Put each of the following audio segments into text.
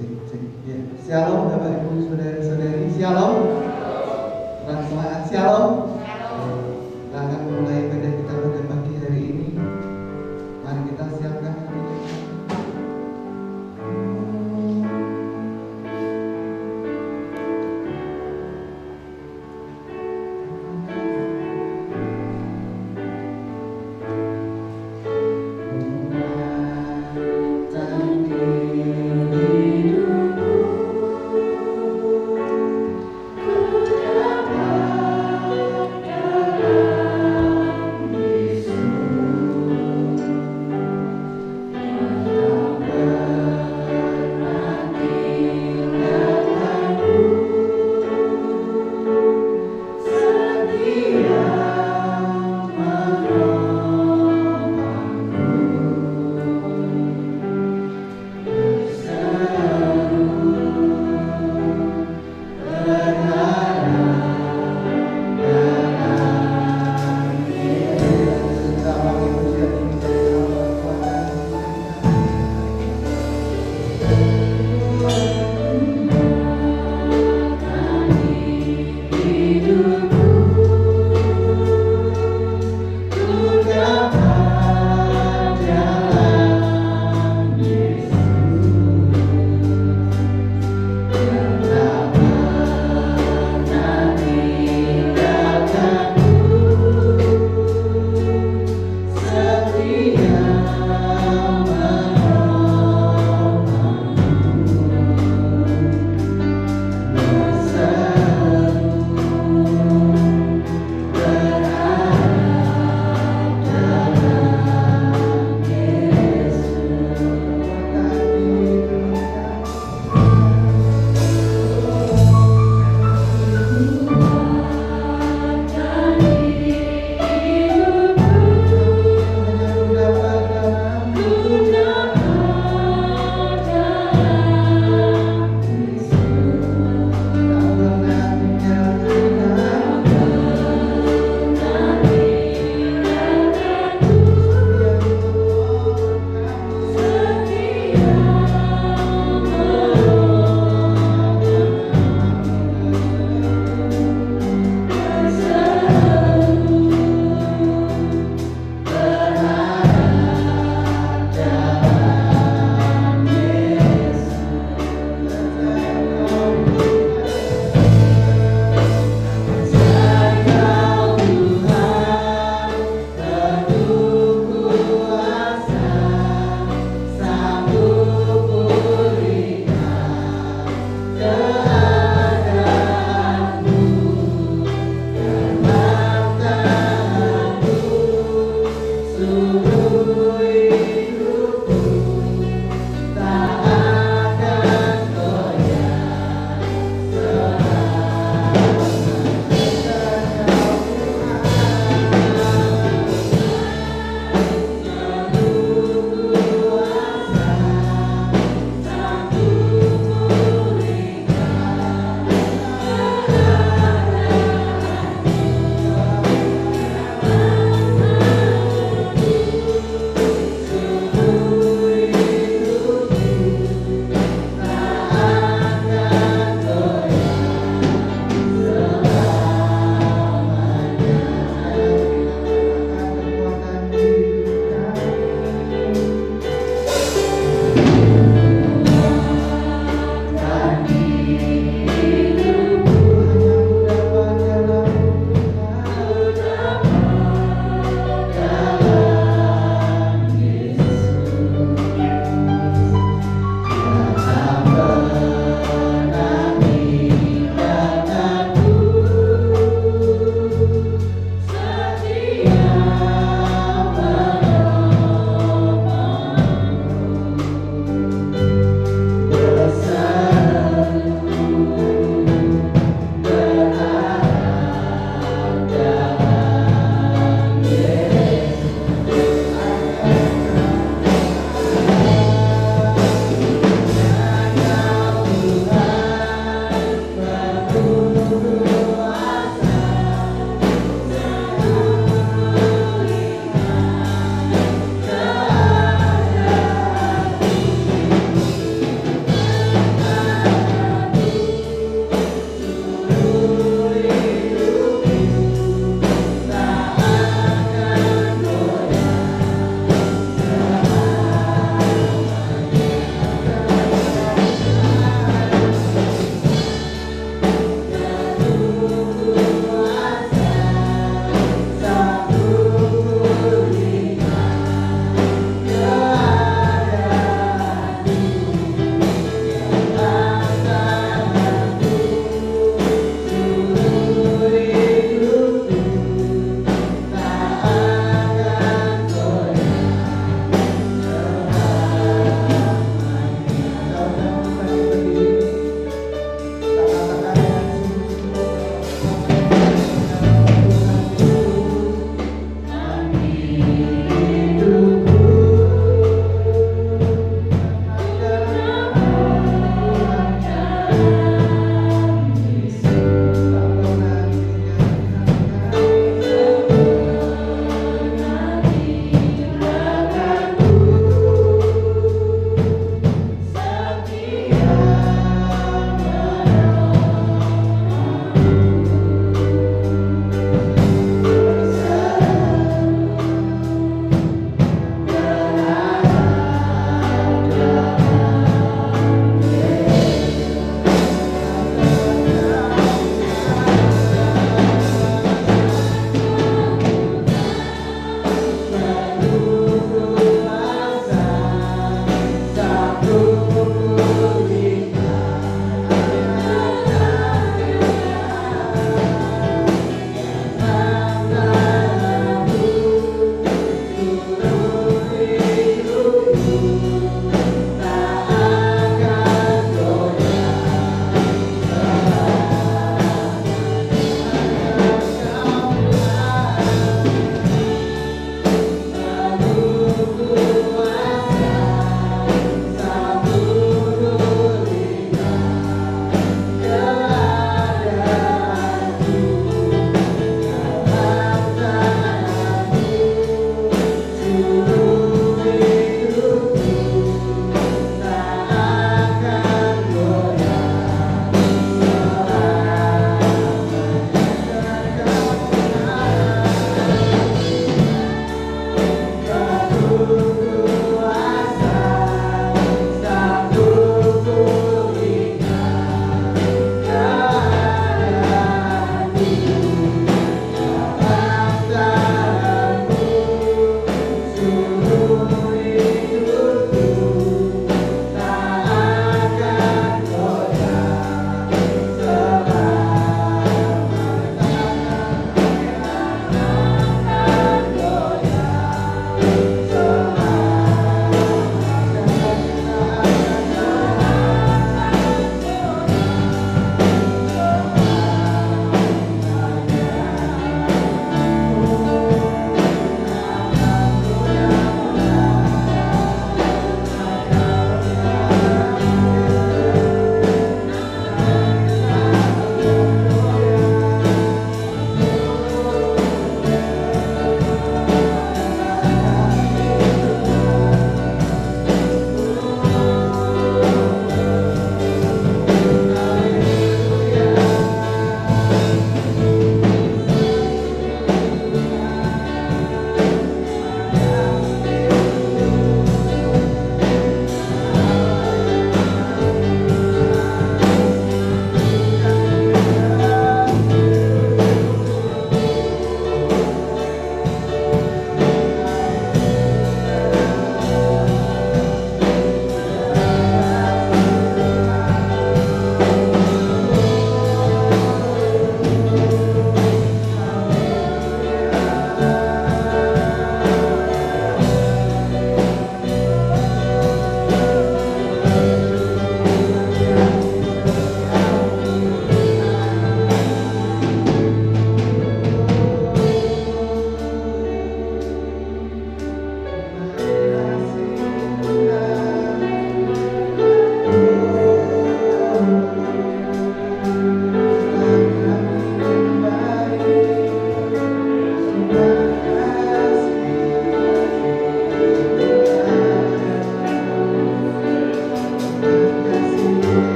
Cek, cek. Ya. Shalom Bapak Ibu Saudara-saudari. Shalom. Selamat shalom. Kita akan memulai ibadah kita pada pagi hari ini. Mari kita siapkan hati kita.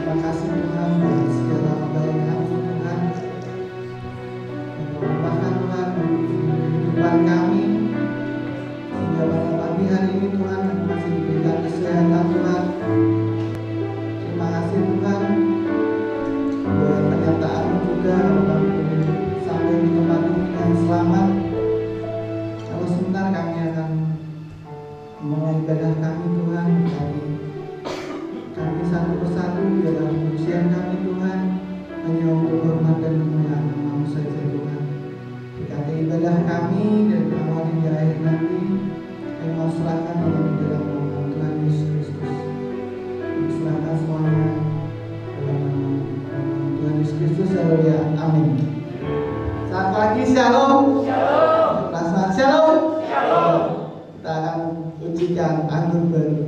Terima kasih Tuhan buat segala kebaikan Tuhan. Bahkan Tuhan kehidupan kami sehingga pada pagi hari ini Tuhan kami masih diberikan kesehatan Tuhan. Terima kasih Tuhan buat penyertaan juga kami sampai di tempat ini dengan selamat. Kalau sebentar kami akan memulai ibadah kami Tuhan. Kami satu persatu dalam pujian kami Tuhan, hanya untuk hormat dan kemuliaan nama-Mu saja Tuhan. Berkati ibadah kami dari awal hingga akhir nanti, kami mau serahkan ini di dalam nama Tuhan Yesus Kristus. Kami serahkan semuanya dalam nama Tuhan Yesus Kristus. Haleluya, amin. Selamat pagi, shalom. Shalom. Selamat shalom. Shalom. Kita akan ujikan anggur baru.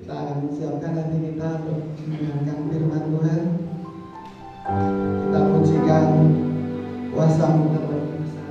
Kita akan siapkan hati kita untuk mendengarkan firman Tuhan. Kita pujikan kuasa-Mu terlebih besar.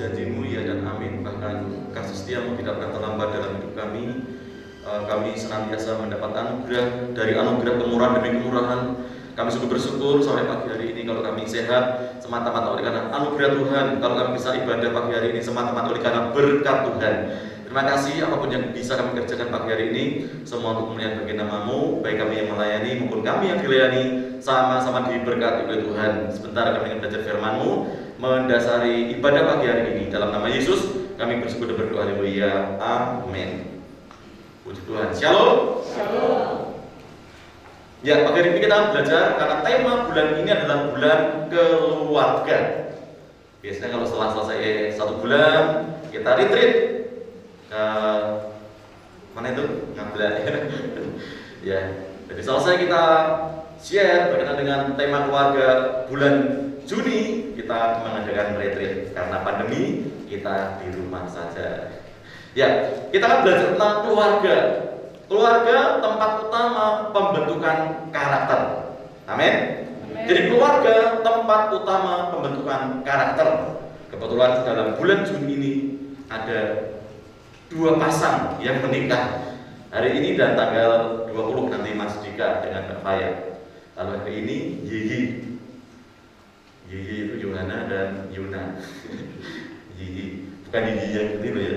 janji-Mu ya dan amin. Bahkan kasih setia-Mu tidak pernah terlambat dalam hidup kami. Kami senantiasa mendapat anugerah, dari anugerah kemurahan demi kemurahan. Kami sungguh bersyukur sampai pagi hari ini kalau kami sehat semata-mata oleh karena anugerah Tuhan. Kalau kami bisa ibadah pagi hari ini semata-mata oleh karena berkat Tuhan. Terima kasih apapun yang bisa kami kerjakan pagi hari ini, semua untuk kemuliaan bagi nama-Mu, baik kami yang melayani maupun kami yang dilayani, sama-sama diberkati oleh Tuhan. Sebentar kami akan belajar firman-Mu, mendasari ibadah pagi hari ini. Dalam nama Yesus kami bersyukur dan berdoa, haleluya, amin. Puji Tuhan. Shalom. Shalom. Ya, pagi hari ini kita belajar karena tema bulan ini adalah bulan keluarga. Biasanya kalau setelah selesai satu bulan kita retreat ke mana itu? Ngabla. Ya, jadi selesai kita share berkaitan dengan tema keluarga bulan Juni, kita mengadakan retreat karena pandemi kita di rumah saja. Ya, kita akan belajar tentang keluarga. Keluarga tempat utama pembentukan karakter. Amin. Jadi keluarga tempat utama pembentukan karakter. Kebetulan dalam bulan Juni ini ada 2 pasang yang menikah. Hari ini dan tanggal 20 nanti Mas Dika dengan Mbak Faya. Lalu hari ini Yiyi. Yiyi itu Yohana dan Yuna. Yiyi, bukan Yiyi yang itu ya.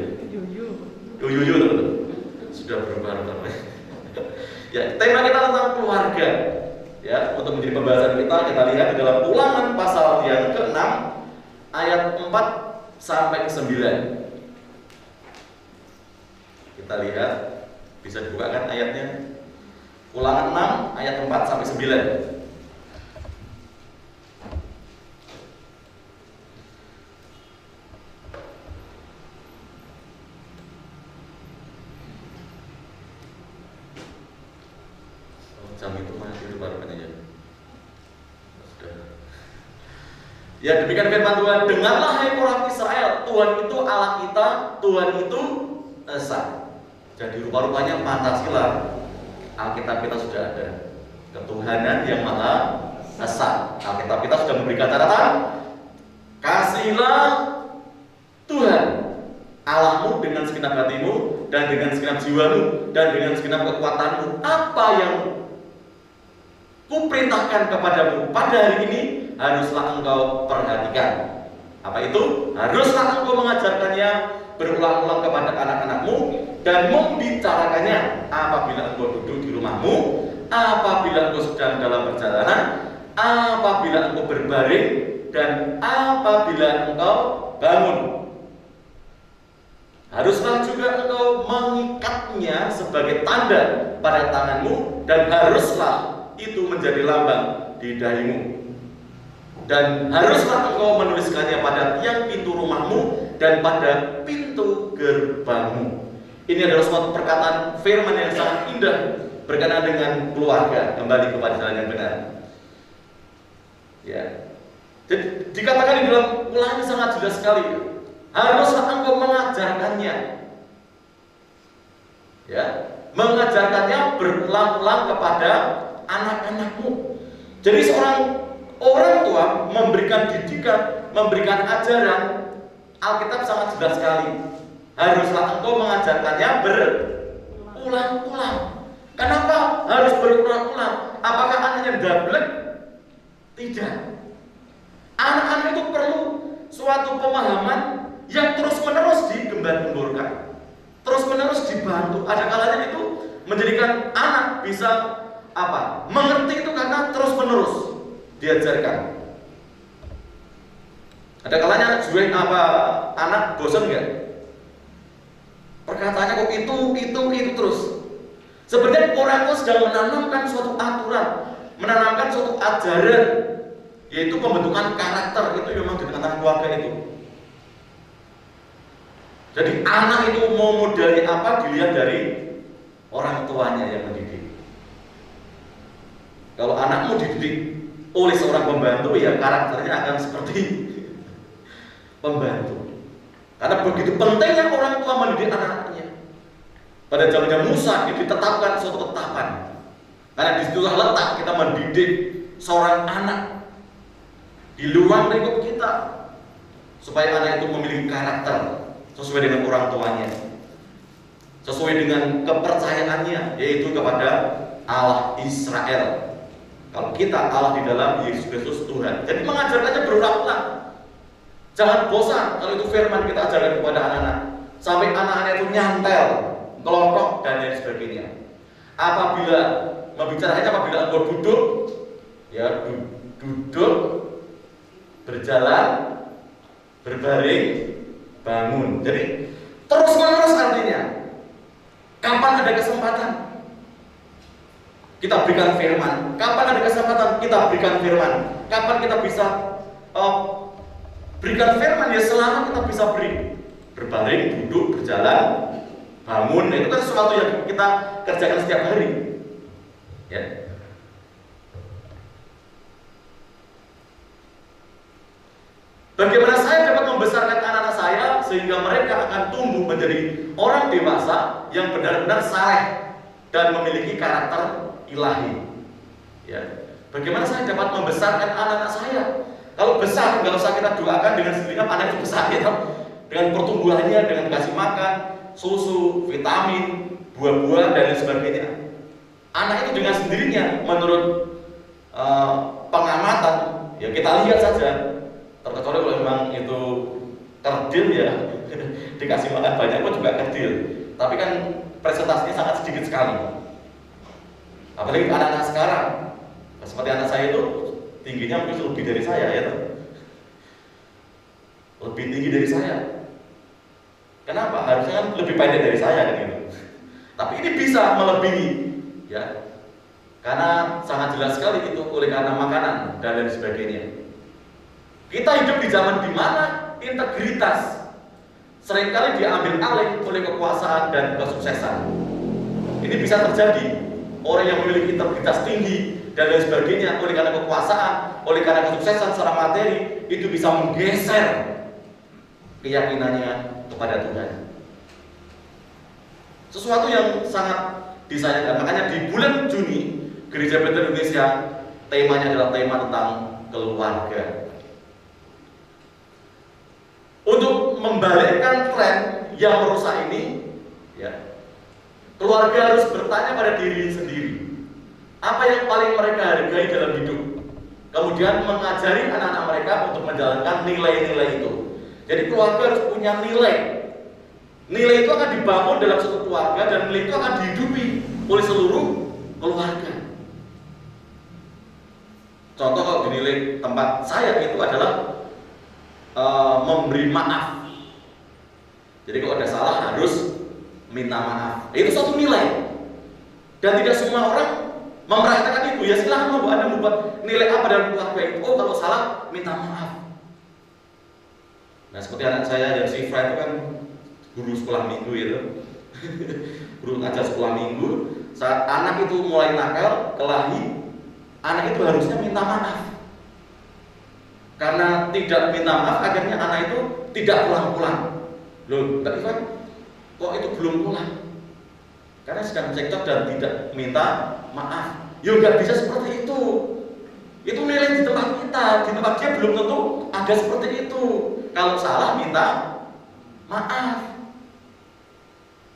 Yuyu teman-teman. Sudah berubah. Ya, tema kita tentang keluarga. Ya, untuk menjadi pembahasan kita lihat di dalam Ulangan pasal yang ke-6 ayat 4 sampai ke 9. Kita lihat, bisa dibukakan ayatnya. Ulangan 6 ayat 4 sampai 9. Jam itu masih baru aja. Ya, demikian firman Tuhan. Dengarlah hai orang Israel, Tuhan itu Allah kita, Tuhan itu Esa. Jadi rupa-rupanya Pancasila, Alkitab kita sudah ada. Ketuhanan yang Maha Esa. Alkitab kita sudah memberikan catatan. Kasihilah Tuhan Allahmu dengan segenap hatimu dan dengan segenap jiwamu dan dengan segenap kekuatanmu. Apa yang Kuperintahkan kepadamu pada hari ini haruslah engkau perhatikan. Apa itu? Haruslah engkau mengajarkannya berulang-ulang kepada anak-anakmu dan membicarakannya apabila engkau duduk di rumahmu, apabila engkau sedang dalam perjalanan, apabila engkau berbaring, dan apabila engkau bangun. Haruslah juga engkau mengikatnya sebagai tanda pada tanganmu dan haruslah itu menjadi lambang di dahimu. Dan haruslah engkau menuliskannya pada tiang pintu rumahmu dan pada pintu gerbangmu. Ini adalah suatu perkataan firman yang sangat indah berkenaan dengan keluarga, kembali kepada jalan yang benar. Ya. Jadi, dikatakan di dalam Ulangan sangat jelas sekali. Haruslah engkau mengajarkannya. Ya, mengajarkannya berulang-ulang kepada anak-anakmu. Jadi seorang orang tua memberikan didikan, memberikan ajaran, Alkitab sangat jelas sekali. Haruslah engkau mengajarkannya berulang-ulang. Kenapa harus berulang-ulang? Apakah anaknya dablek? Tidak. Anak-anak itu perlu suatu pemahaman yang terus-menerus digembar-gemborkan, terus-menerus dibantu. Ada kalanya itu menjadikan anak bisa mengerti itu karena terus-menerus diajarkan. Ada kalanya anak bosan nggak? Perkataannya kok itu terus. Sebenarnya orang tua sedang menanamkan suatu aturan, menanamkan suatu ajaran, yaitu pembentukan karakter. Itu memang dikatakan keluarga itu. Jadi anak itu mau modelnya apa dilihat dari orang tuanya yang mendidik. Kalau anakmu dididik oleh seorang pembantu, ya karakternya akan seperti pembantu. Karena begitu pentingnya orang tua mendidik anak-anaknya. Pada zamannya Musa ditetapkan suatu ketetapan. Karena disitulah letak kita mendidik seorang anak di luar lingkup kita. supaya anak itu memiliki karakter sesuai dengan orang tuanya, sesuai dengan kepercayaannya, yaitu kepada Allah Israel. Kalau kita Allah di dalam Yesus Kristus Tuhan. Jadi mengajarkannya berulang-ulang. Jangan bosan kalau itu firman kita ajarkan kepada anak-anak, sampai anak-anak itu nyantel, ngelotok dan lain sebagainya. Apabila membicarakannya, apabila engkau duduk, ya duduk, berjalan, berbaring, bangun. Jadi terus menerus artinya. Kapan ada kesempatan kita berikan firman? Kapan ada kesempatan kita berikan firman? Kapan kita bisa berikan firman? Ya selama kita bisa beri. Berbaring, duduk, berjalan, bangun. Itu kan sesuatu yang kita kerjakan setiap hari. Ya. Bagaimana saya dapat membesarkan anak-anak saya sehingga mereka akan tumbuh menjadi orang dewasa yang benar-benar saleh dan memiliki karakter ilahi. Ya. Bagaimana saya dapat membesarkan anak-anak saya? Kalau besar, nggak usah kita doakan dengan sendirinya anak itu besar, ya, dengan pertumbuhannya, dengan kasih makan, susu, vitamin, buah-buahan dan lain sebagainya. Anak itu dengan sendirinya, menurut pengamatan, ya kita lihat saja. Terkecuali kalau memang itu kerdil, ya dikasih makan banyak pun juga kerdil. Tapi kan presentasinya sangat sedikit sekali. Apalagi anak-anak sekarang, seperti anak saya itu tingginya mungkin lebih dari saya, ya, lebih tinggi dari saya. Kenapa? Harusnya kan lebih pendek dari saya kan gitu. Tapi ini bisa melebihi, ya, karena sangat jelas sekali itu oleh karena makanan dan lain sebagainya. Kita hidup di zaman di mana integritas seringkali diambil alih oleh kekuasaan dan kesuksesan. Ini bisa terjadi. Orang yang memiliki integritas tinggi dan lain sebagainya, oleh karena kekuasaan, oleh karena kesuksesan secara materi, itu bisa menggeser keyakinannya kepada Tuhan. Sesuatu yang sangat disayangkan. Makanya di bulan Juni, Gereja Bethel Indonesia temanya adalah tema tentang keluarga. Untuk membalikkan tren yang merusak ini, ya, keluarga harus bertanya pada diri sendiri, apa yang paling mereka hargai dalam hidup. Kemudian mengajari anak-anak mereka untuk menjalankan nilai-nilai itu. Jadi keluarga harus punya nilai. Nilai itu akan dibangun dalam satu keluarga dan nilai itu akan dihidupi oleh seluruh keluarga. Contoh kalau dinilai tempat saya itu adalah memberi maaf. Jadi kalau ada salah harus minta maaf. Itu suatu nilai. Dan tidak semua orang mempraktekkan itu. Ya silahkan Anda membuat nilai apa dalam keluarga itu. Oh, kalau salah minta maaf. Nah, seperti anak saya yang si Fred itu kan guru sekolah minggu itu. Guru ngajar sekolah minggu. Saat anak itu mulai nakal, kelahi, anak itu harusnya minta maaf. Karena tidak minta maaf, akhirnya anak itu tidak pulang-pulang. Loh, Mbak Ivan, kok itu belum pulang? Karena sedang cekcok dan tidak minta maaf. Ya nggak bisa seperti itu. Itu nilai di tempat kita, di tempat dia belum tentu ada seperti itu. Kalau salah minta maaf.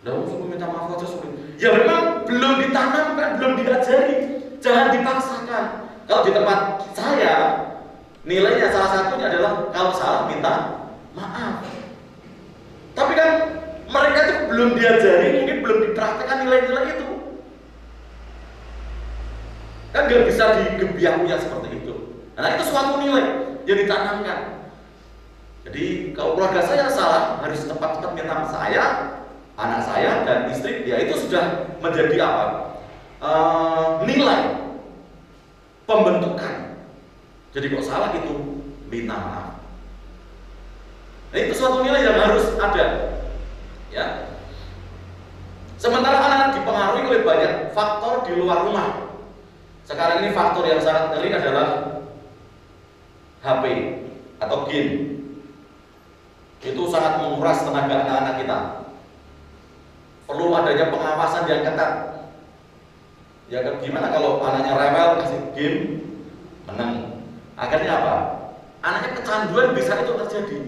Lalu suruh minta maaf aja sulit. Ya memang belum ditanamkan, belum diajari. Jangan dipaksakan. Kalau di tempat saya, nilainya salah satunya adalah kalau salah minta maaf. Tapi kan mereka itu belum diajari, mungkin belum dipraktekkan nilai-nilai itu. Kan nggak bisa digebiak-gebiak seperti itu. Nah itu suatu nilai yang ditanamkan. Jadi kalau keluarga saya salah, harus cepat-cepat minta maaf saya, anak saya dan istri. Ya itu sudah menjadi apa? Nilai pembentukan. Jadi kok salah itu minta maaf. Nah, itu suatu nilai yang harus ada, ya. Sementara anak-anak dipengaruhi oleh banyak faktor di luar rumah. Sekarang ini faktor yang sangat ngeri adalah HP atau game. Itu sangat menguras tenaga anak-anak kita. Perlu adanya pengawasan yang ketat. Ya gimana kalau anaknya rewel kasih game menang? Akhirnya apa? Anaknya kecanduan bisa itu terjadi.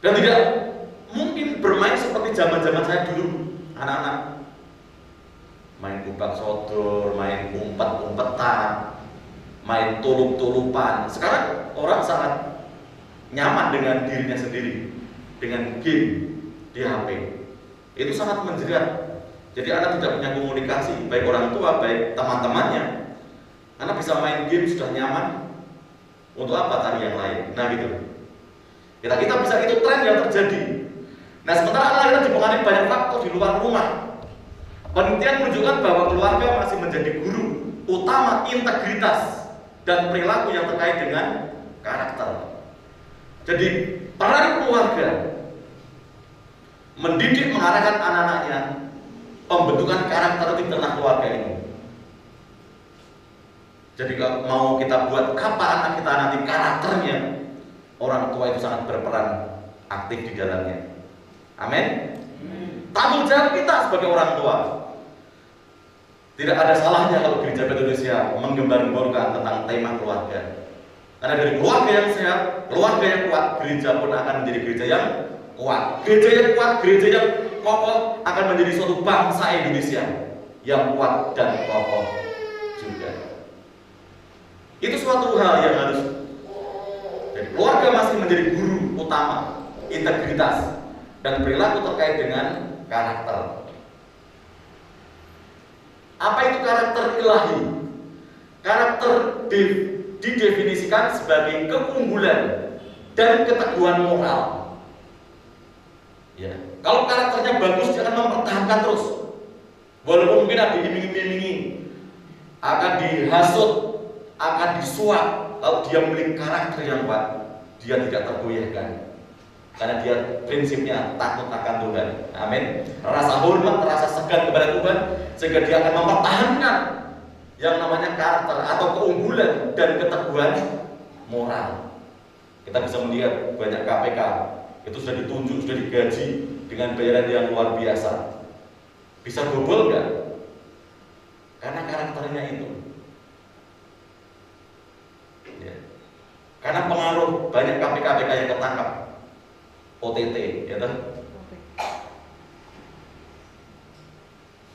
Dan tidak mungkin bermain seperti zaman-zaman saya dulu, anak-anak. Main kubak sodor, main umpet-umpetan, main tulup-tulupan. Sekarang orang sangat nyaman dengan dirinya sendiri, dengan game di HP. Itu sangat menjerat. Jadi anak tidak punya komunikasi, baik orang tua, baik teman-temannya. Anak bisa main game sudah nyaman. Untuk apa cari yang lain? Nah gitu. Kita bisa, itu tren yang terjadi. Nah sementara anak kita dipengaruhi banyak faktor di luar rumah. Penelitian menunjukkan bahwa keluarga masih menjadi guru utama integritas dan perilaku yang terkait dengan karakter. Jadi peran keluarga mendidik, mengarahkan anak-anaknya, pembentukan karakter di tengah keluarga ini. Jadi kalau mau kita buat apa anak kita nanti karakternya, orang tua itu sangat berperan aktif di dalamnya. Amin. Tanggung jawab kita sebagai orang tua. Tidak ada salahnya kalau Gereja Indonesia menggembar-gemborkan tentang tema keluarga. Karena dari keluarga yang sehat, keluarga yang kuat, gereja pun akan menjadi gereja yang kuat. Gereja yang kuat, gereja yang kokoh akan menjadi suatu bangsa Indonesia yang kuat dan kokoh juga. Itu suatu hal yang harus. Jadi keluarga masih menjadi guru utama integritas dan perilaku terkait dengan karakter. Apa itu karakter ilahi? Karakter didefinisikan sebagai keunggulan dan keteguhan moral. Ya, kalau karakternya bagus, dia akan mempertahankan terus. Walaupun mungkin ada diiming-imingi, akan dihasut, akan disuap. Kalau dia memiliki karakter yang kuat, dia tidak tergoyahkan. Karena dia prinsipnya takut akan Tuhan. Amin. Rasa hormat, rasa segan kepada Tuhan, sehingga dia akan mempertahankan yang namanya karakter atau keunggulan dan keteguhan moral. Kita bisa melihat banyak KPK itu sudah ditunjuk, sudah digaji dengan bayaran yang luar biasa. Bisa bobol nggak? Karena karakternya itu. Ya. Karena pengaruh banyak KPK yang ketangkap. OTT, ya kan?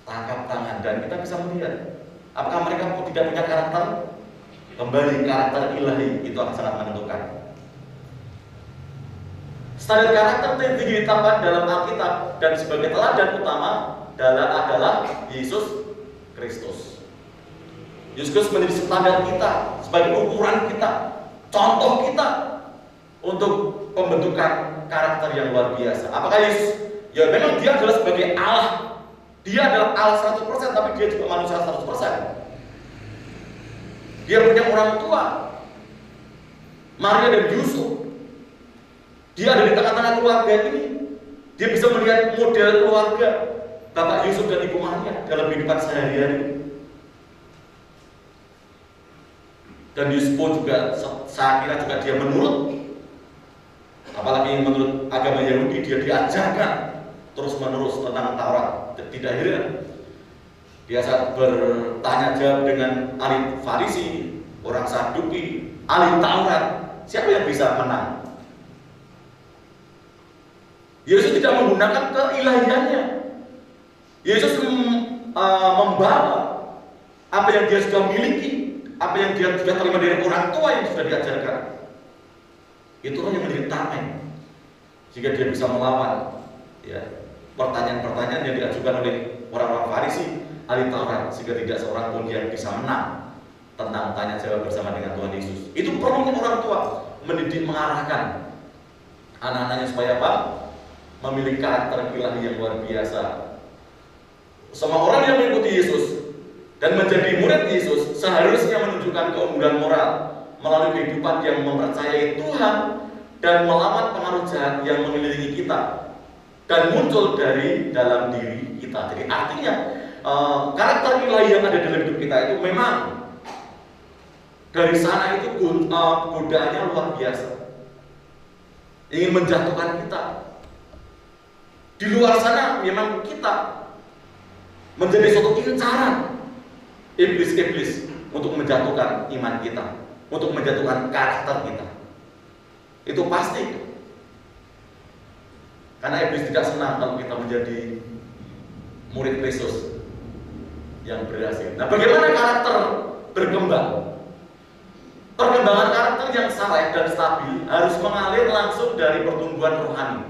Tangkap tangan, dan kita bisa melihat apakah mereka tidak punya karakter. Kembali karakter ilahi itu akan sangat menentukan. Standar karakter tinggi ditetapkan dalam Alkitab dan sebagai teladan utama adalah Yesus Kristus. Yesus Kristus menjadi standar kita, sebagai ukuran kita, contoh kita untuk pembentukan karakter yang luar biasa. Apakah Yesus? Ya memang dia adalah sebagai Allah. Dia adalah Allah 100%, tapi dia juga manusia 100%. Dia punya orang tua, Maria dan Yusuf. Dia ada di tengah-tengah keluarga ini. Dia bisa melihat model keluarga Bapak Yusuf dan Ibu Maria dalam kehidupan sehari-hari. Dan Yusuf pun juga, saya kira juga dia menurut. Apalagi menurut agama Yahudi, dia diajarkan terus-menerus tentang Taurat. Tidak heran dia saat bertanya jawab dengan ahli Farisi, orang Saduki, ahli Taurat, siapa yang bisa menang? Yesus tidak menggunakan keilahiannya. Yesus membawa apa yang dia sudah miliki, apa yang dia sudah terima dari orang tua yang sudah diajarkan. Itulah yang menjadi tameng, sehingga dia bisa melawan ya, pertanyaan-pertanyaan yang diajukan oleh orang-orang Farisi, ahli Taurat, sehingga tidak seorang pun yang bisa menang tentang tanya jawab bersama dengan Tuhan Yesus. Itu perlunya orang tua mendidik, mengarahkan anak-anaknya supaya apa? Memiliki karakter ilahi yang luar biasa. Semua orang yang mengikuti Yesus dan menjadi murid Yesus seharusnya menunjukkan keunggulan moral melalui kehidupan yang mempercayai Tuhan dan melawan pengaruh jahat yang mengelilingi kita dan muncul dari dalam diri kita. Jadi artinya karakter ilahi yang ada dalam hidup kita itu memang dari sana itu godaannya luar biasa, ingin menjatuhkan kita. Di luar sana memang kita menjadi suatu incaran iblis-iblis untuk menjatuhkan iman kita, untuk menjatuhkan karakter kita. Itu pasti. Karena iblis tidak senang kalau kita menjadi murid Kristus yang berhasil. Nah, bagaimana karakter berkembang? Perkembangan karakter yang saleh dan stabil harus mengalir langsung dari pertumbuhan rohani.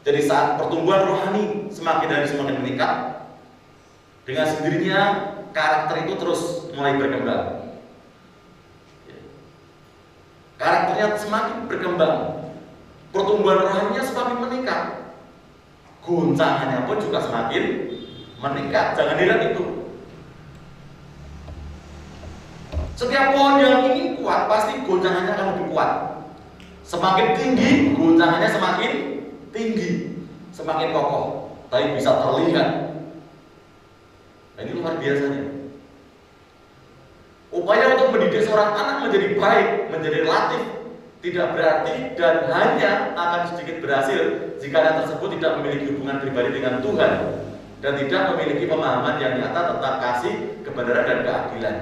Jadi saat pertumbuhan rohani semakin hari semakin meningkat, dengan sendirinya karakter itu terus mulai berkembang. Karakternya semakin berkembang, pertumbuhan rohaninya semakin meningkat, goncangannya pun juga semakin meningkat. Jangan heran itu. Setiap pohon yang ingin kuat pasti goncangannya akan lebih kuat. Semakin tinggi, goncangannya semakin tinggi, semakin kokoh, tapi bisa terlihat. Nah, ini luar biasanya. Upaya untuk mendidik seorang anak menjadi baik, menjadi relatif, tidak berarti dan hanya akan sedikit berhasil jika anak tersebut tidak memiliki hubungan pribadi dengan Tuhan dan tidak memiliki pemahaman yang nyata tentang kasih, kebenaran, dan keadilan.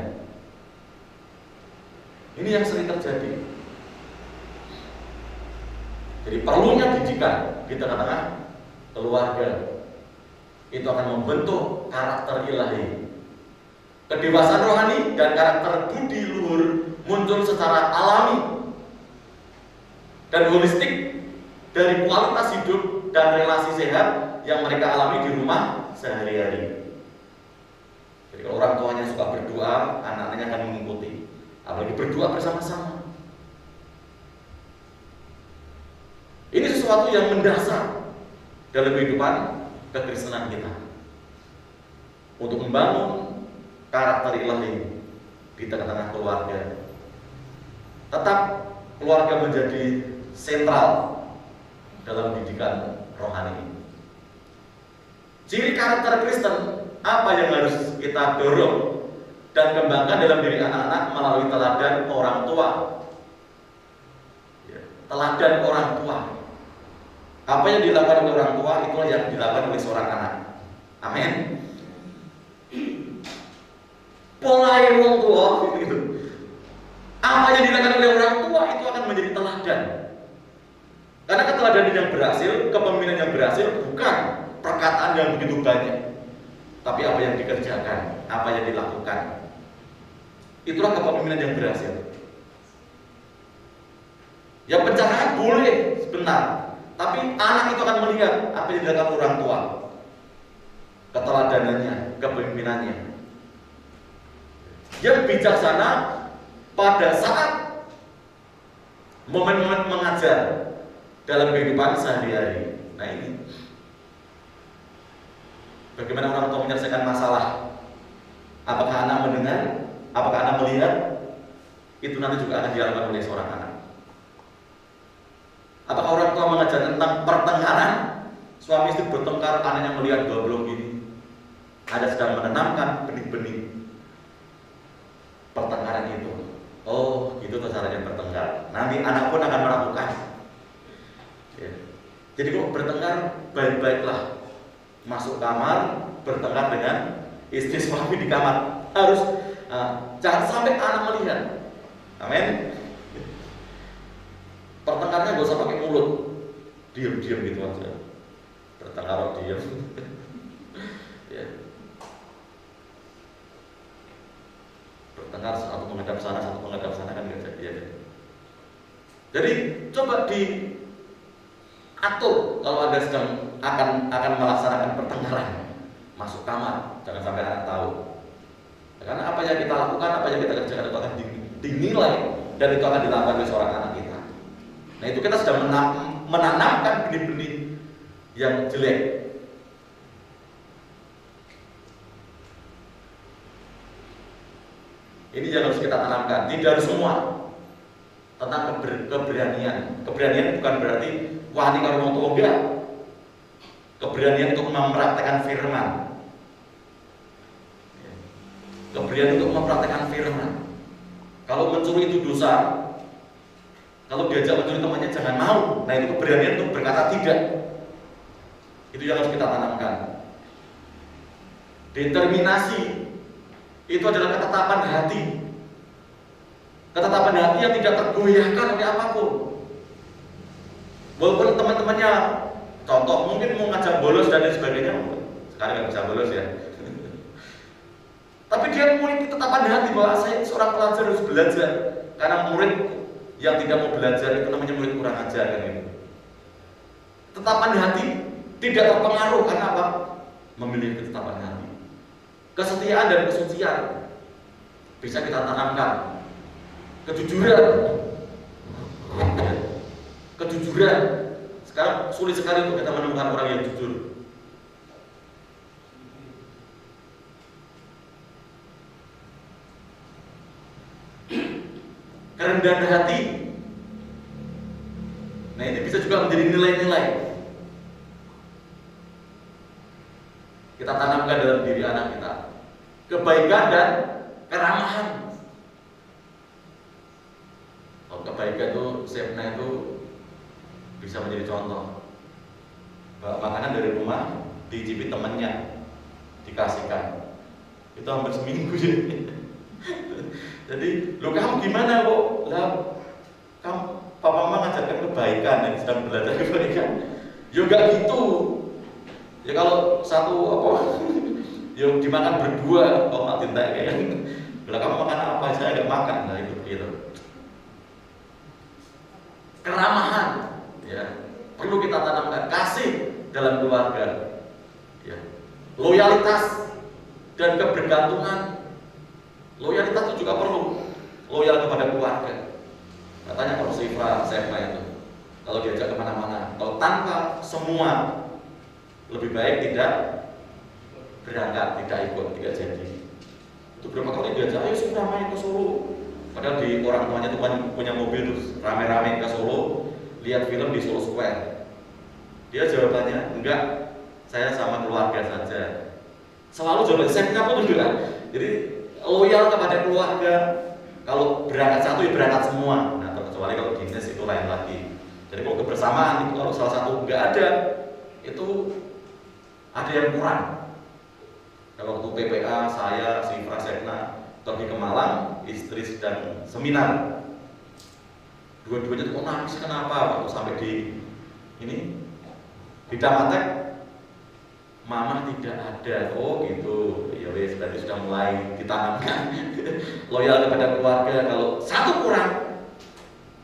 Ini yang sering terjadi. Jadi perlunya didikan di tengah-tengah keluarga. Itu akan membentuk karakter ilahi. Kedewasaan rohani dan karakter budi luhur muncul secara alami dan holistik dari kualitas hidup dan relasi sehat yang mereka alami di rumah sehari-hari. Jadi kalau orang tuanya suka berdoa, anak-anaknya akan mengikuti. Apalagi berdoa bersama-sama. Ini sesuatu yang mendasar dalam kehidupan kekristenan kita. Untuk membangun karakter ilahi di tengah-tengah keluarga. Tetap keluarga menjadi sentral dalam didikan rohani. Ciri karakter Kristen apa yang harus kita dorong dan kembangkan dalam diri anak-anak melalui teladan orang tua. Teladan orang tua. Apa yang dilakukan oleh orang tua, itulah yang dilakukan oleh seorang anak. Amin. Pola orang tua gitu. Apa yang dilakukan oleh orang tua itu akan menjadi teladan. Karena keteladanan yang berhasil, kepemimpinan yang berhasil bukan perkataan yang begitu banyak, tapi apa yang dikerjakan, apa yang dilakukan. Itulah kepemimpinan yang berhasil. Ya pencerahan boleh sebentar, tapi anak itu akan melihat apa yang dilakukan orang tua, keteladanannya, kepemimpinannya. Yang bijaksana pada saat momen-momen mengajar dalam kehidupan sehari-hari. Nah ini, bagaimana orang tua menyelesaikan masalah? Apakah anak mendengar? Apakah anak melihat? Itu nanti juga akan dilakukan oleh seorang anak. Apakah orang tua mengajar tentang pertengkaran? Suami istri bertengkar, anaknya melihat goblok ini. Ada sedang menanamkan benih-benih pertengkaran itu. Oh, itu tuh caranya bertengkar. Nanti anak pun akan melakukan. Ya. Jadi kalau bertengkar, baik-baiklah. Masuk kamar, bertengkar dengan istri suami di kamar. Harus jangan sampai anak melihat. Amin. Pertengkarnya gak usah pakai mulut, diam-diam gitu aja. Bertengkar diam. Ya. Bertengkar satu menghadap sana, satu menghadap sana kan gak jadi ya. Jadi coba diatur kalau Anda sedang akan melaksanakan pertengkaran. Masuk kamar, jangan sampai anak tahu. Karena apa yang kita lakukan, apa yang kita kerjakan itu akan dinilai dan itu akan dilakukan oleh seorang anak kita. Nah itu kita sudah menanamkan benih-benih yang jelek. Ini yang harus kita tanamkan. Tidak harus semua tentang keberanian. Keberanian bukan berarti wah ini kalau mau tua enggak. Keberanian untuk mempraktekkan firman. Keberanian untuk mempraktekkan firman. Kalau mencuri itu dosa, kalau diajak mencuri temannya jangan mau. Nah itu keberanian untuk berkata tidak. Itu yang harus kita tanamkan. Determinasi itu adalah ketetapan hati. Ketetapan hati yang tidak tergoyahkan oleh apapun. Walaupun teman-temannya contoh mungkin mau ngajak bolos dan lain sebagainya, sekarang nggak bisa bolos ya. Tapi dia memiliki tetapan hati bahwa saya seorang pelajar harus belajar, karena murid yang tidak mau belajar itu namanya murid kurang ajar kan itu. Tetapan hati tidak terpengaruh karena apa? Memiliki tetapan hati. Kesetiaan dan kesucian bisa kita tanamkan. Kejujuran, ya. Kejujuran. Sekarang sulit sekali untuk kita menemukan orang yang jujur. Kerendahan hati. Nah, ini bisa juga menjadi nilai-nilai kita tanamkan dalam diri anak kita. Kebaikan dan keramahan. Kalau kebaikan itu, Sepna itu bisa menjadi contoh. Bawa makanan dari rumah, dicipit temannya, dikasihkan. Itu hampir seminggu ya. Jadi, lo kamu gimana kok? Lah, kamu papa mama ngajarkan kebaikan dan sedang belajar kebaikan. Ya enggak gitu. Ya kalau satu apa? Ya dimakan berdua, kok mak tinta kayak. Lah kamu makan apa? Saya enggak makan. Nah itu gitu. Keramahan, ya perlu kita tanamkan. Kasih dalam keluarga, ya. Loyalitas dan kebergantungan. Loyalitas itu juga perlu, loyal kepada keluarga. Katanya kalau Sepna itu, kalau diajak kemana-mana, kalau tanpa semua, lebih baik tidak berangkat, tidak ikut, tidak jadi. Itu berapa kali diajak, ayo sudah main ke Solo. Padahal di orang tuanya itu punya mobil terus rame-rame ke Solo, lihat film di Solo Square. Dia jawabannya, enggak, saya sama keluarga saja. Selalu jawabannya, Sepna pun juga. Jadi loyal kepada keluarga. Kalau berangkat satu ya berangkat semua. Nah, kecuali kalau dinas itu lain lagi. Jadi kalau kebersamaan itu kalau salah satu nggak ada, itu ada yang kurang. Kalau waktu PPA saya si Frasegna pergi ke Malang, istri sedang seminar. Dua-duanya tuh nangis kenapa? Waktu sampai di ini di Damatek, Mama tidak ada. Oh gitu. Ya wes berarti sudah mulai ditanamkan loyal kepada keluarga. Kalau satu kurang,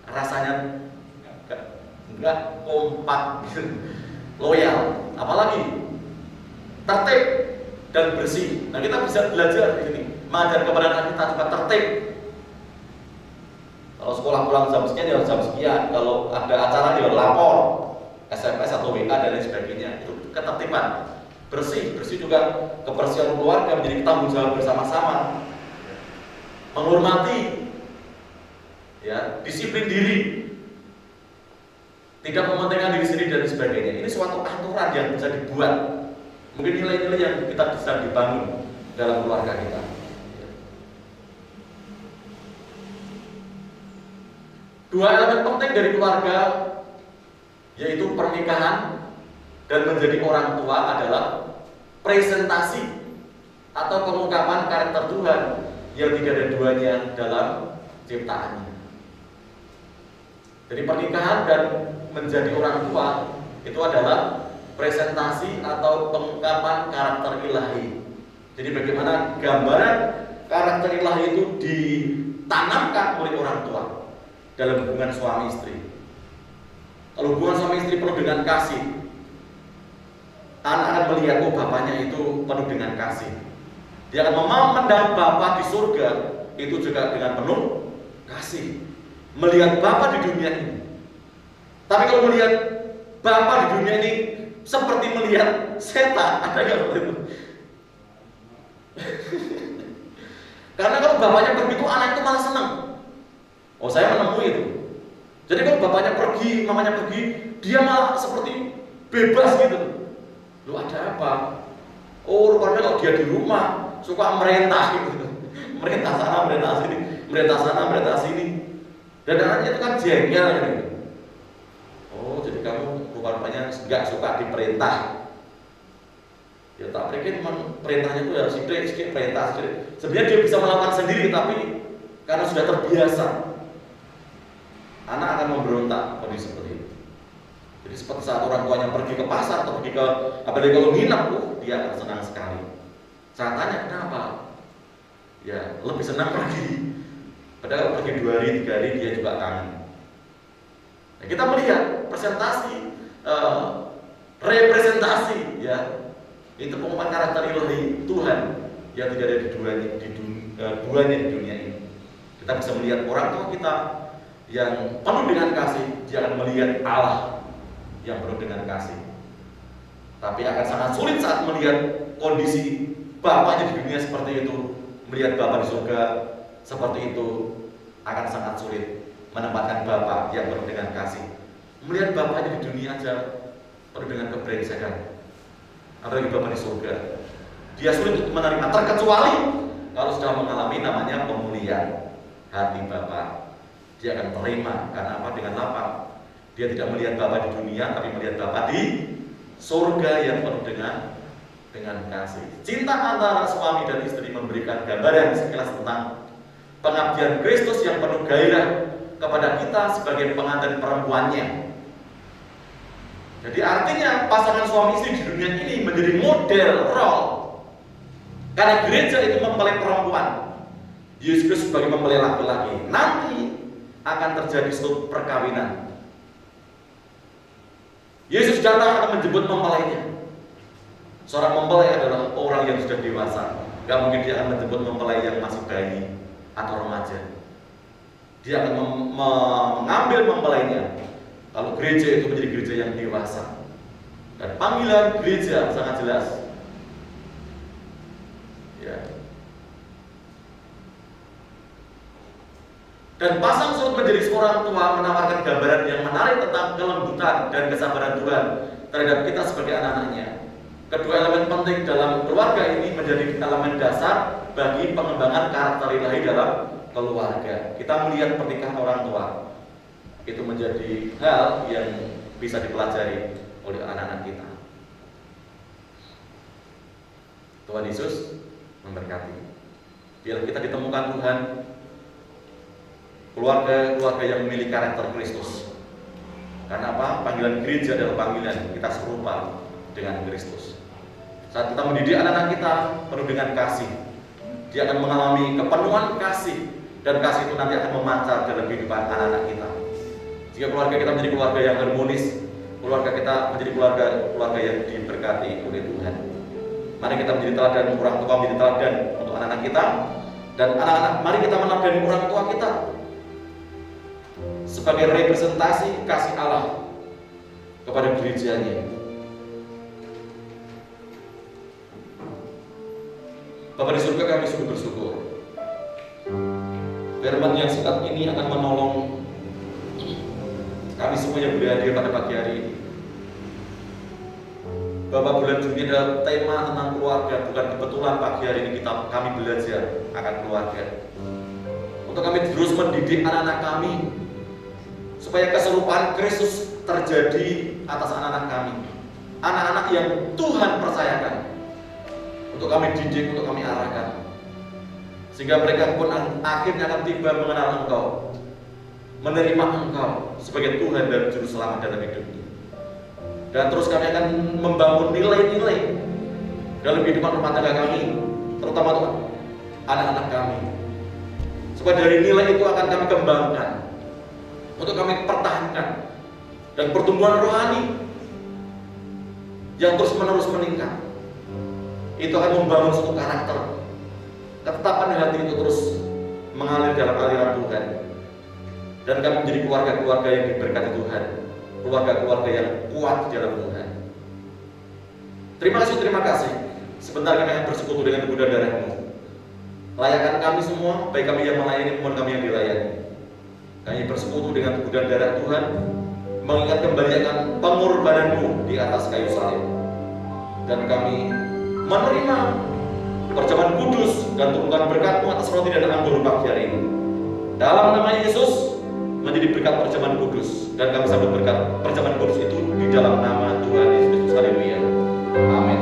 rasanya enggak kompak gitu. Loyal, apalagi tertib dan bersih. Nah kita bisa belajar di sini, mengajar kepada anak kita juga tertib. Kalau sekolah pulang jam sekian ya jam sekian. Kalau ada acara dia lapor, SMS atau WA dan lain sebagainya. Itu ketertiban. Bersih juga kebersihan keluarga menjadi tanggung jawab bersama-sama. Menghormati, ya, disiplin diri, tidak mementingkan diri sendiri dan sebagainya. Ini suatu aturan yang bisa dibuat. Mungkin nilai-nilai yang kita bisa dibangun dalam keluarga kita. Dua elemen penting dari keluarga, yaitu pernikahan dan menjadi orang tua, adalah presentasi atau pengungkapan karakter Tuhan yang tidak ada duanya dalam ciptaannya. Jadi pernikahan dan menjadi orang tua itu adalah presentasi atau pengungkapan karakter ilahi. Jadi bagaimana gambaran karakter ilahi itu ditanamkan oleh orang tua dalam hubungan suami istri. Kalau hubungan suami istri penuh dengan kasih, anak akan melihat, oh bapaknya itu penuh dengan kasih. Dia akan memandang bapak di surga itu juga dengan penuh kasih. Melihat bapak di dunia ini. Tapi kalau melihat bapak di dunia ini seperti melihat setan, ada nggak seperti itu? Karena kalau bapaknya pergi itu anak itu malah senang. Oh saya menemui itu. Jadi kalau bapaknya pergi, mamanya pergi, dia malah seperti bebas gitu. Lu ada apa? Oh rupanya kalau dia di rumah suka merintah gitu. Merintah sana, merintah sini, merintah sana, merintah sini. Dan anaknya itu kan jengkel gitu. Oh jadi kamu rupanya nggak suka diperintah. Ya tak pikir memang perintahnya itu ya sedikit perintah sedikit. Sebenarnya dia bisa melakukan sendiri, tapi karena sudah terbiasa, anak akan memberontak kondisi seperti itu. Jadi Jadi seperti saat orang tuanya pergi ke pasar atau pergi ke, apalagi kalau nginep, dia akan senang sekali. Saya tanya kenapa? Ya lebih senang pergi. Padahal pergi 2 hari 3 hari dia juga kangen. Nah, kita melihat representasi, ya, itu pengumuman karakter ilahi Tuhan yang tidak ada duanya di dunia ini. Kita bisa melihat orang tua kita yang penuh dengan kasih, dia akan melihat Allah yang penuh dengan kasih. Tapi akan sangat sulit saat melihat kondisi bapaknya di dunia seperti itu, melihat Bapa di surga seperti itu, akan sangat sulit menempatkan Bapa yang penuh dengan kasih. Melihat bapaknya di dunia aja penuh dengan kebrengsekan, apalagi Bapa di surga. Dia sulit untuk menerima, terkecuali kalau sudah mengalami namanya pemulihan hati Bapa. Dia akan terima, karena apa? Dengan lapang. Dia tidak melihat Bapa di dunia, tapi melihat Bapa di surga yang penuh dengan kasih. Cinta antara suami dan istri memberikan gambaran sekilas tentang pengabdian Kristus yang penuh gairah kepada kita sebagai pengantin perempuannya. Jadi artinya pasangan suami istri di dunia ini menjadi model role. Karena gereja itu mempelai perempuan, Yesus Kristus sebagai mempelai laki-laki. Nanti akan terjadi suatu perkawinan. Yesus datang akan menjemput mempelainya. Seorang mempelai adalah orang yang sudah dewasa. Gak mungkin dia akan menjemput mempelai yang masih bayi atau remaja. Dia akan mengambil mempelainya. Kalau gereja itu menjadi gereja yang dewasa. Dan panggilan gereja sangat jelas. Ya. Dan pasang surut menjadi seorang tua menawarkan gambaran yang menarik tentang kelembutan dan kesabaran Tuhan terhadap kita sebagai anak-anaknya. Kedua elemen penting dalam keluarga ini menjadi elemen dasar bagi pengembangan karakter ilahi dalam keluarga. Kita melihat pernikahan orang tua itu menjadi hal yang bisa dipelajari oleh anak-anak kita. Tuhan Yesus memberkati. Biar kita ditemukan Tuhan keluarga yang memiliki karakter Kristus. Karena apa? Panggilan gereja adalah panggilan kita serupa dengan Kristus. Saat kita mendidik anak-anak kita penuh dengan kasih, dia akan mengalami kepenuhan kasih, dan kasih itu nanti akan memancar dalam kehidupan anak-anak kita. Jika keluarga kita menjadi keluarga yang harmonis, keluarga kita menjadi keluarga yang diberkati oleh Tuhan. Mari kita menjadi teladan, orang tua menjadi teladan untuk anak-anak kita, dan anak-anak mari kita meneladani orang tua kita sebagai representasi kasih Allah kepada gerejanya. Bapa di surga, kami sungguh bersyukur. Firman yang singkat ini akan menolong kami semua yang berhadir pada pagi hari ini. Bapak, bulan Juni adalah tema tentang keluarga. Bukan kebetulan pagi hari ini kami belajar akan keluarga. Untuk kami terus mendidik anak-anak kami supaya keserupaan Kristus terjadi atas anak-anak kami. Anak-anak yang Tuhan percayakan untuk kami didik, untuk kami arahkan, sehingga mereka pun akhirnya akan tiba mengenal Engkau, menerima Engkau sebagai Tuhan dan Juru Selamat dalam hidupnya. Dan terus kami akan membangun nilai-nilai dalam kehidupan rumah tangga kami, terutama untuk anak-anak kami, supaya dari nilai itu akan kami kembangkan, untuk kami pertahankan, dan pertumbuhan rohani yang terus menerus meningkat itu akan membangun suatu karakter. Ketetapan hati itu terus mengalir dalam aliran Tuhan, dan kami menjadi keluarga-keluarga yang diberkati Tuhan, keluarga-keluarga yang kuat di dalam Tuhan. Terima kasih. Sebentar kami akan bersekutu dengan tubuh dan darah-Mu. Layakan kami semua, baik kami yang melayani maupun kami yang dilayani. Kami bersekutu dengan tubuh dan darah Tuhan, mengingat kembali akan pengorbanan-Mu di atas kayu salib. Dan kami menerima perjamuan kudus dan turunkan berkat-Mu atas roti dan anggur pagi hari ini. Dalam nama Yesus menjadi berkat perjamuan kudus, dan kami sambut berkat perjamuan kudus itu di dalam nama Tuhan Yesus Kristus. Haleluya. Amin.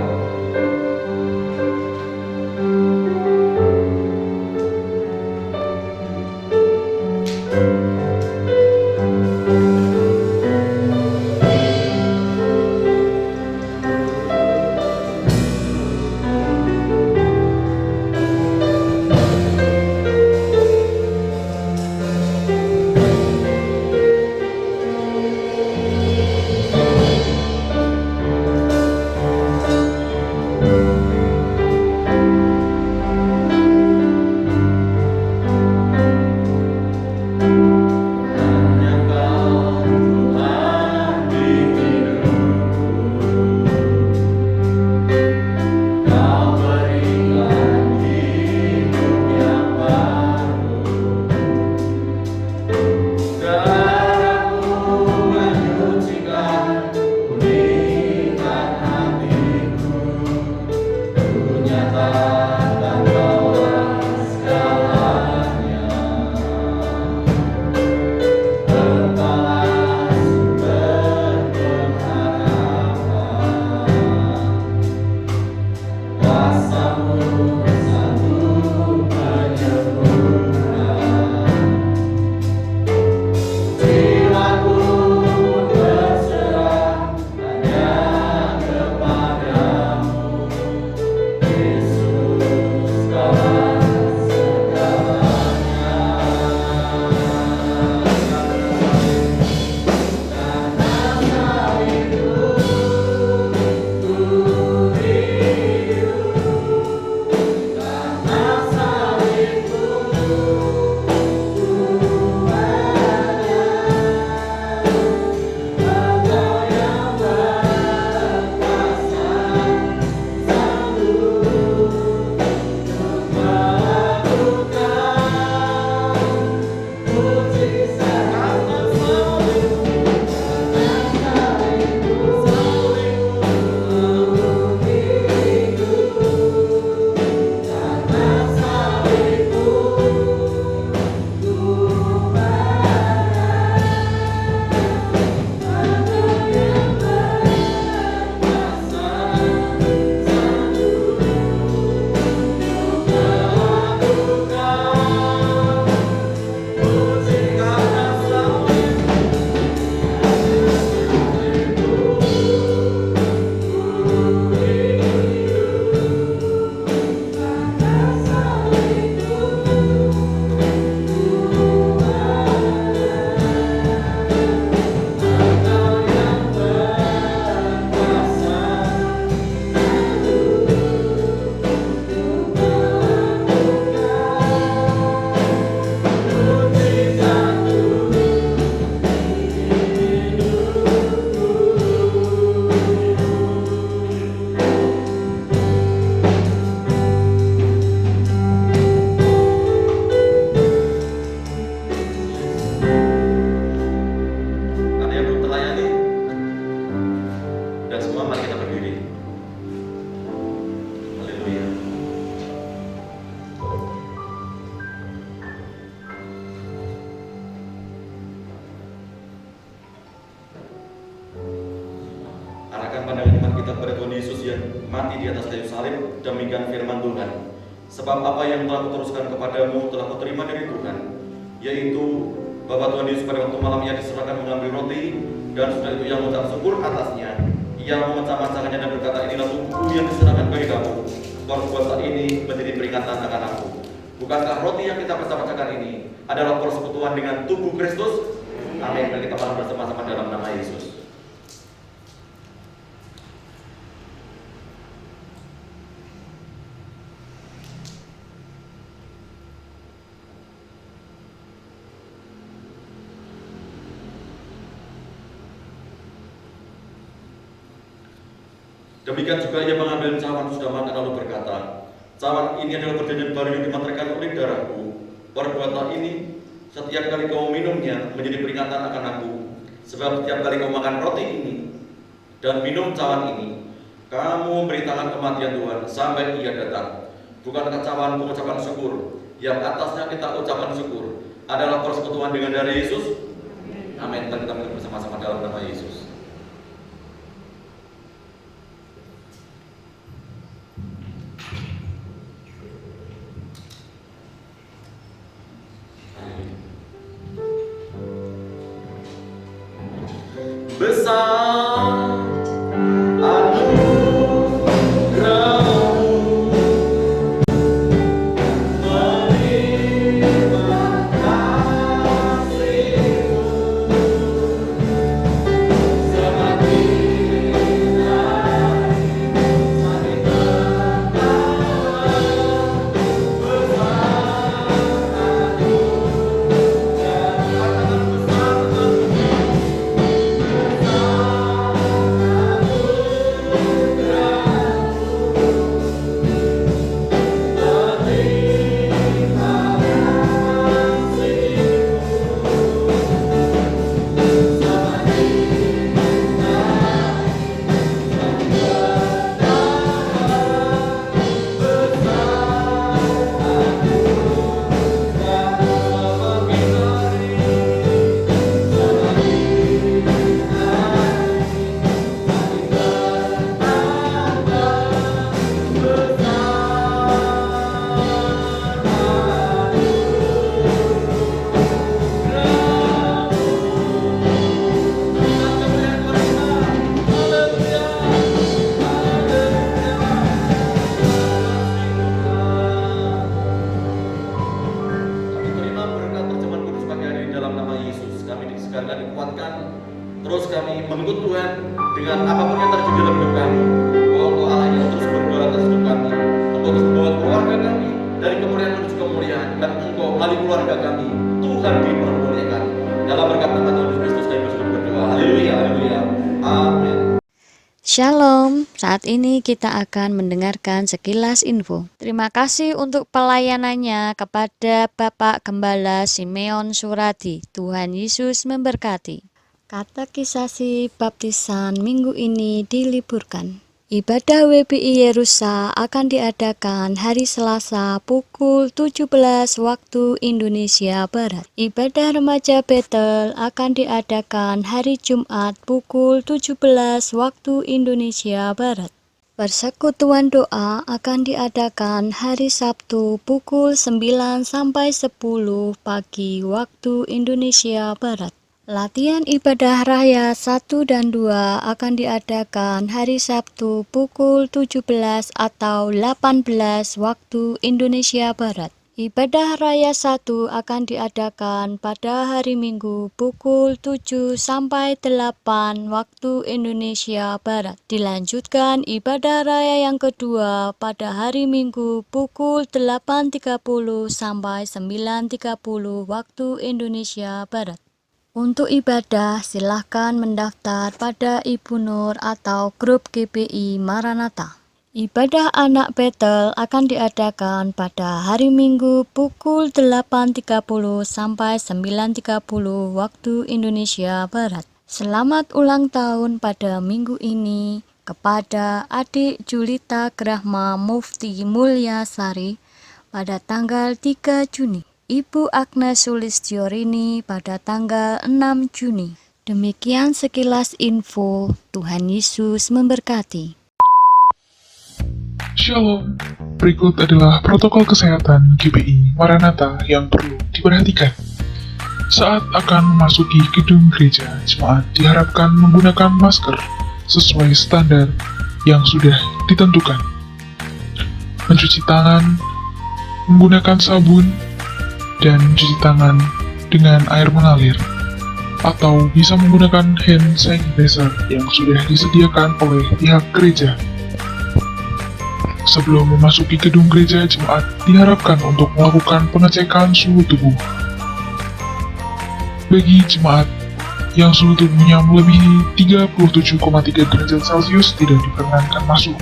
mari kita berdiri. Haleluya. Arahkan pandangan iman kita kepada Tuhan Yesus yang mati di atas kayu salib. Demikian firman Tuhan. Sebab apa yang telah kuteruskan kepadamu telah kuterima dari Tuhan, yaitu bahwa Tuhan Yesus pada waktu malamnya diserahkan mengambil roti, dan sudah itu yang mengucap syukur atasnya, ia memecah-mecahkannya dan berkata, inilah tubuhku yang diserahkan bagi kamu, perbuatan ini menjadi peringatan akan aku. Bukankah roti yang kita pecah-pecahkan ini adalah persekutuan dengan tubuh Kristus? Amin. Dan kita makan bersama-sama dalam nama Yesus. Demikian juga ia mengambil cawan sudah makan lalu berkata, cawan ini adalah perjanjian baru yang dimeteraikan oleh darahku. Perbuatan ini setiap kali kau minumnya menjadi peringatan akan aku. Sebab setiap kali kau makan roti ini dan minum cawan ini, kamu memberitakan kematian Tuhan sampai ia datang. Bukankah cawan pengucapan syukur yang atasnya kita ucapan syukur adalah persekutuan dengan darah Yesus? Amin. Dan kita minum bersama-sama dalam nama Yesus. Besar anugerah-Mu, menerima kasih-Mu, semakin hari semakin bertambah. Besar terus kami mengikut Tuhan dengan apapun yang terjadi dalam hidup kami. Bahwa Engkau Allah yang terus berdoa atas hidup kami. Engkau terus membawa keluarga kami dari kemuliaan menuju kemuliaan, dan Engkau melalui keluarga kami Tuhan dipermuliakan. Dalam berkat nama Tuhan Yesus Kristus kami berdoa. Haleluya, haleluya. Amin. Shalom, saat ini kita akan mendengarkan sekilas info. Terima kasih untuk pelayanannya kepada Bapak Gembala Simeon Suradi. Tuhan Yesus memberkati. Katekisasi baptisan minggu ini diliburkan. Ibadah WPI Yerusa akan diadakan hari Selasa pukul 17 waktu Indonesia Barat. Ibadah remaja Betel akan diadakan hari Jumat pukul 17 waktu Indonesia Barat. Persekutuan doa akan diadakan hari Sabtu pukul 9 sampai 10 pagi waktu Indonesia Barat. Latihan ibadah raya 1 dan 2 akan diadakan hari Sabtu pukul 17 atau 18 waktu Indonesia Barat. Ibadah raya 1 akan diadakan pada hari Minggu pukul 7 sampai 8 waktu Indonesia Barat. Dilanjutkan ibadah raya yang kedua pada hari Minggu pukul 8.30 sampai 9.30 waktu Indonesia Barat. Untuk ibadah, silahkan mendaftar pada Ibu Nur atau grup GPI Maranatha. Ibadah anak Betel akan diadakan pada hari Minggu pukul 8.30 sampai 9.30 waktu Indonesia Barat. Selamat ulang tahun pada minggu ini kepada adik Julita Grahma Mufti Mulyasari pada tanggal 3 Juni, Ibu Agnes Sulistyorini pada tanggal 6 Juni. Demikian sekilas info. Tuhan Yesus memberkati. Shalom, berikut adalah protokol kesehatan GBI Maranatha yang perlu diperhatikan. Saat akan memasuki gedung gereja, jemaat diharapkan menggunakan masker sesuai standar yang sudah ditentukan. Mencuci tangan, menggunakan sabun, dan cuci tangan dengan air mengalir, atau bisa menggunakan hand sanitizer yang sudah disediakan oleh pihak gereja. Sebelum memasuki gedung gereja, jemaat diharapkan untuk melakukan pengecekan suhu tubuh. Bagi jemaat yang suhu tubuhnya melebihi 37,3 derajat Celcius tidak diperkenankan masuk.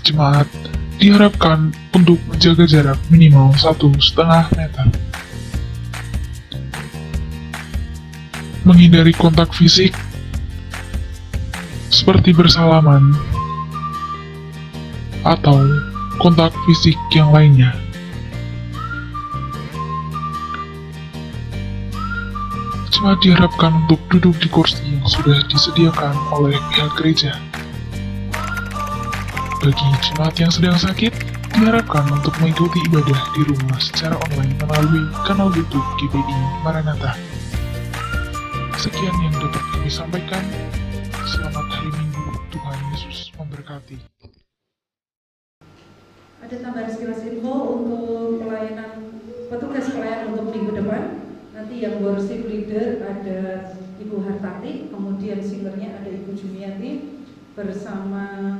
Jemaat diharapkan untuk menjaga jarak minimal 1,5 meter. Menghindari kontak fisik seperti bersalaman atau kontak fisik yang lainnya. Jemaat diharapkan untuk duduk di kursi yang sudah disediakan oleh pihak gereja. Bagi jemaat yang sedang sakit, diharapkan untuk mengikuti ibadah di rumah secara online melalui kanal YouTube GBI Maranatha. Sekian yang dapat kami sampaikan. Selamat hari Minggu. Tuhan Yesus memberkati. Ada tambahan sekilas info untuk petugas pelayanan untuk minggu depan. Nanti yang worship leader ada Ibu Hartati, kemudian singernya ada Ibu Jumiati bersama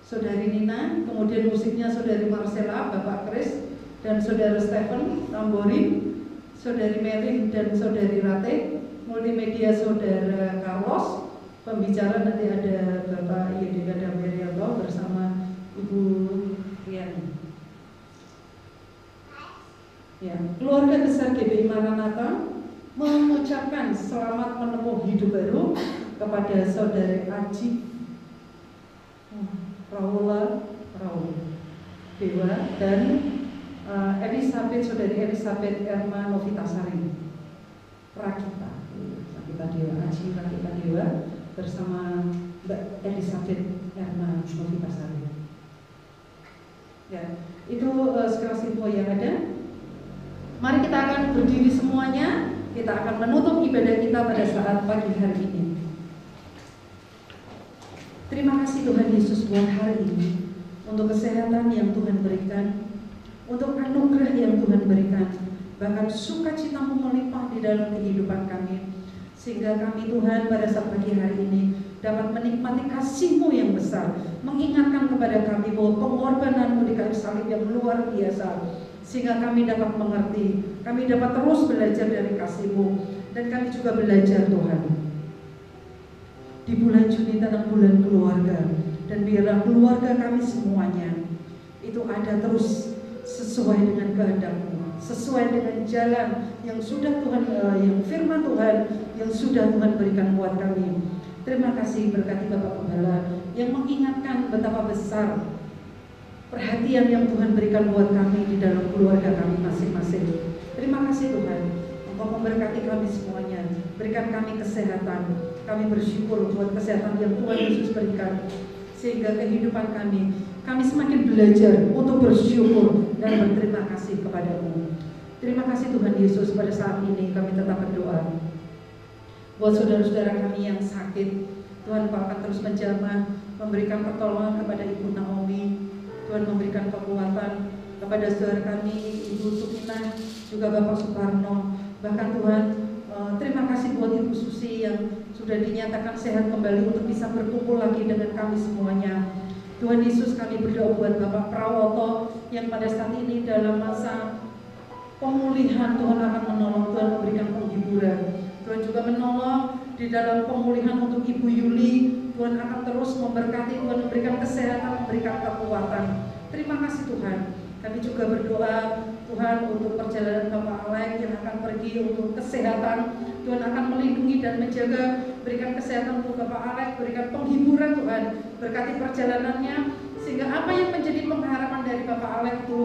Saudari Nina, kemudian musiknya Saudari Marcella, Bapak Chris, dan Saudara Stephen, tamborin, Saudari Melin dan Saudari Rate, multimedia Saudara Carlos, pembicara nanti ada Bapak Yedika Damirianto bersama Ibu Riani. Ya, keluarga besar GBI Maranatha mengucapkan selamat menempuh hidup baru kepada Saudari Aji Raul Dewa dan Saudari Elizabeth Erma Novitasari Rakita Dewa, Aji Rakita Dewa bersama Mbak Elizabeth Erma Novitasari. Ya, itu sekilas info yang ada. Mari kita akan berdiri semuanya. Kita akan menutup ibadah kita pada saat pagi hari ini. Terima kasih Tuhan Yesus buat hari ini, untuk kesehatan yang Tuhan berikan, untuk anugerah yang Tuhan berikan, bahkan sukacita-Mu melimpah di dalam kehidupan kami, sehingga kami Tuhan pada saat pagi hari ini dapat menikmati kasih-Mu yang besar, mengingatkan kepada kami bahwa pengorbanan-Mu di kayu salib yang luar biasa, sehingga kami dapat mengerti, kami dapat terus belajar dari kasih-Mu, dan kami juga belajar Tuhan. Di bulan Juni tentang bulan keluarga, dan biarlah keluarga kami semuanya itu ada terus sesuai dengan kehendak-Mu, sesuai dengan jalan yang sudah Tuhan, yang firman Tuhan yang sudah Tuhan berikan buat kami. Terima kasih, berkati Bapak Gembala yang mengingatkan betapa besar perhatian yang Tuhan berikan buat kami di dalam keluarga kami masing-masing. Terima kasih Tuhan, Engkau memberkati kami semuanya, berikan kami kesehatan. Kami bersyukur buat kesehatan yang Tuhan Yesus berikan, sehingga kehidupan kami semakin belajar untuk bersyukur dan berterima kasih kepada-Mu. Terima kasih Tuhan Yesus. Pada saat ini kami tetap berdoa buat saudara-saudara kami yang sakit. Tuhan, Engkau akan terus menjamah, memberikan pertolongan kepada Ibu Naomi. Tuhan memberikan kekuatan kepada saudara kami, Ibu Sukina, juga Bapak Suparno. Bahkan Tuhan, terima kasih buat Ibu Susi yang sudah dinyatakan sehat kembali untuk bisa berkumpul lagi dengan kami semuanya. Tuhan Yesus, kami berdoa buat Bapak Prawoto yang pada saat ini dalam masa pemulihan. Tuhan akan menolong, Tuhan memberikan penghiburan. Tuhan juga menolong di dalam pemulihan untuk Ibu Yuli. Tuhan akan terus memberkati, Tuhan memberikan kesehatan, memberikan kekuatan. Terima kasih Tuhan. Kami juga berdoa Tuhan untuk perjalanan Bapak Alek yang akan pergi untuk kesehatan. Tuhan akan melindungi dan menjaga berikan kesehatan untuk Bapak Alex, berikan penghiburan Tuhan, berkati perjalanannya, sehingga apa yang menjadi pengharapan dari Bapak Alex itu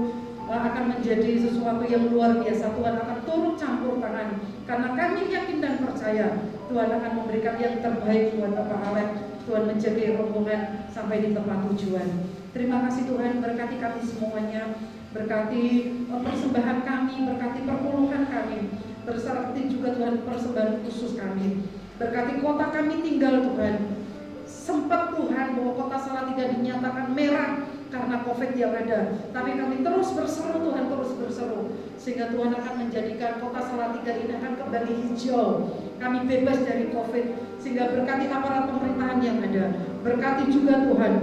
akan menjadi sesuatu yang luar biasa. Tuhan akan turut campur tangan, karena kami yakin dan percaya Tuhan akan memberikan yang terbaik buat Bapak Alex. Tuhan menjaga rombongan sampai di tempat tujuan. Terima kasih Tuhan, berkati kami semuanya, berkati persembahan kami, berkati perpuluhan kami, berserti juga Tuhan persembahan khusus kami. Berkati kota kami tinggal Tuhan. Sempat Tuhan bahwa kota Salatiga dinyatakan merah karena COVID yang ada, tapi kami terus berseru Tuhan, terus berseru, sehingga Tuhan akan menjadikan kota Salatiga ini akan kembali hijau. Kami bebas dari COVID, sehingga berkati aparat pemerintahan yang ada, berkati juga Tuhan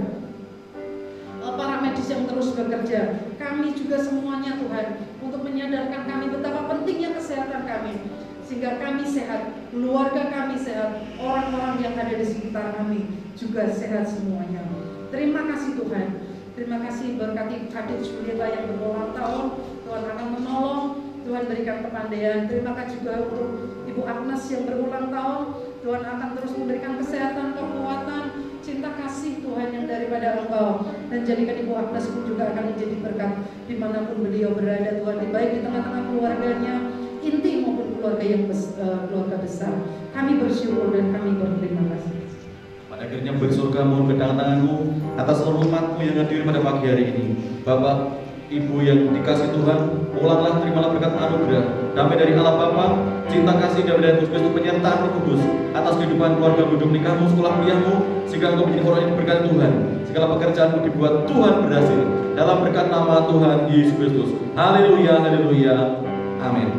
para medis yang terus bekerja, kami juga semuanya Tuhan, untuk menyadarkan kami betapa pentingnya kesehatan kami, sehingga kami sehat, keluarga kami sehat, orang-orang yang ada di sekitar kami juga sehat semuanya. Terima kasih Tuhan. Terima kasih, berkati adik Julieta yang berulang tahun, Tuhan akan menolong, Tuhan berikan kepandaian. Terima kasih juga untuk Ibu Agnes yang berulang tahun, Tuhan akan terus memberikan kesehatan, kekuatan, cinta kasih Tuhan yang daripada Engkau, dan jadikan Ibu Agnes pun juga akan menjadi berkat dimanapun beliau berada Tuhan, baik di tengah-tengah keluarganya inti maupun keluarga yang keluarga besar. Kami bersyukur dan kami berterima kasih. Pada akhirnya bersurga mohon kedang tanganmu atas seluruh umatmu yang hadir pada pagi hari ini. Bapak, Ibu yang dikasih Tuhan, ulanglah terimalah berkat anugerah damai dari Allah Bapa, cinta kasih dan Yesus Kristus, penyertaan Roh Kudus atas kehidupan keluarga, hidup nikahmu, sekolah kuliahmu, sehingga engkau menjadi orang yang berkat Tuhan. Segala pekerjaanmu dibuat Tuhan berhasil dalam berkat nama Tuhan Yesus Kristus. Haleluya, haleluya, amin.